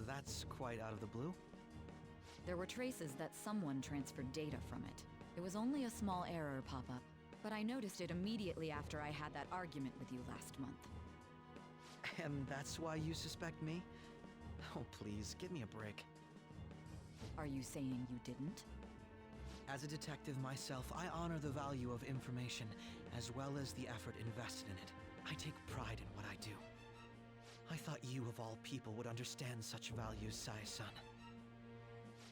That's quite out of the blue. There were traces that someone transferred data from it. It was only a small error pop-up, but I noticed it immediately after I had that argument with you last month. And that's why you suspect me? Oh, please, give me a break. Are you saying you didn't? As a detective myself, I honor the value of information, as well as the effort invested in it. I take pride in what I do. I thought you, of all people, would understand such values, Sai-san.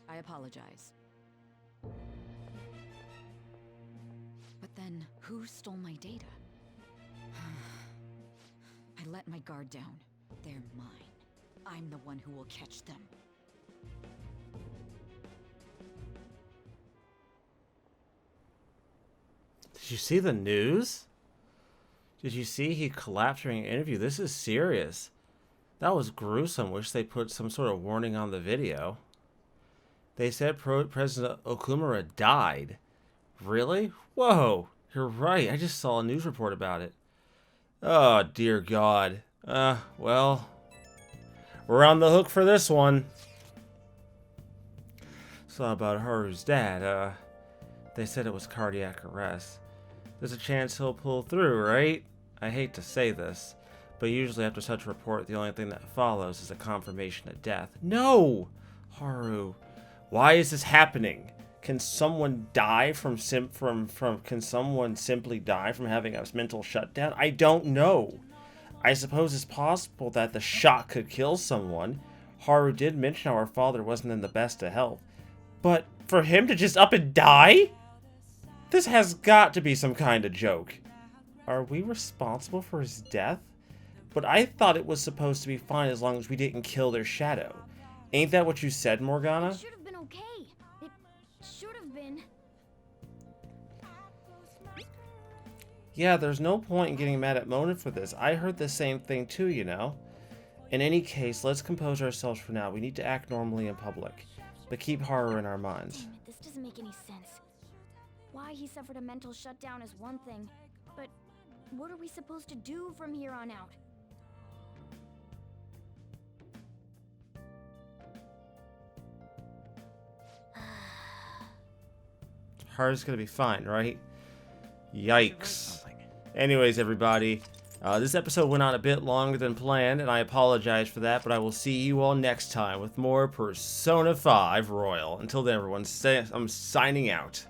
I apologize. But then, who stole my data? I let my guard down. They're mine. I'm the one who will catch them. Did you see the news? Did you see he collapsed during an interview? This is serious. That was gruesome. Wish they put some sort of warning on the video. They said President Okumura died. Really? Whoa, you're right. I just saw a news report about it. Oh, dear God. Well, we're on the hook for this one. So about Haru's dad, they said it was cardiac arrest. There's a chance he'll pull through, right? I hate to say this, but usually after such a report, the only thing that follows is a confirmation of death. No! Haru, why is this happening? Can someone die can someone simply die from having a mental shutdown? I don't know. I suppose it's possible that the shock could kill someone. Haru did mention how her father wasn't in the best of health. But for him to just up and die? This has got to be some kind of joke. Are we responsible for his death? But I thought it was supposed to be fine as long as we didn't kill their shadow. Ain't that what you said, Morgana? It should have been okay. It should have been. Yeah, there's no point in getting mad at Mona for this. I heard the same thing too, you know? In any case, let's compose ourselves for now. We need to act normally in public, but keep horror in our minds. Damn it, this doesn't make any sense. Why he suffered a mental shutdown is one thing, but what are we supposed to do from here on out? Haru's gonna be fine, right? Yikes. Anyways, everybody, this episode went on a bit longer than planned, and I apologize for that, but I will see you all next time with more Persona 5 Royal. Until then, everyone, I'm signing out.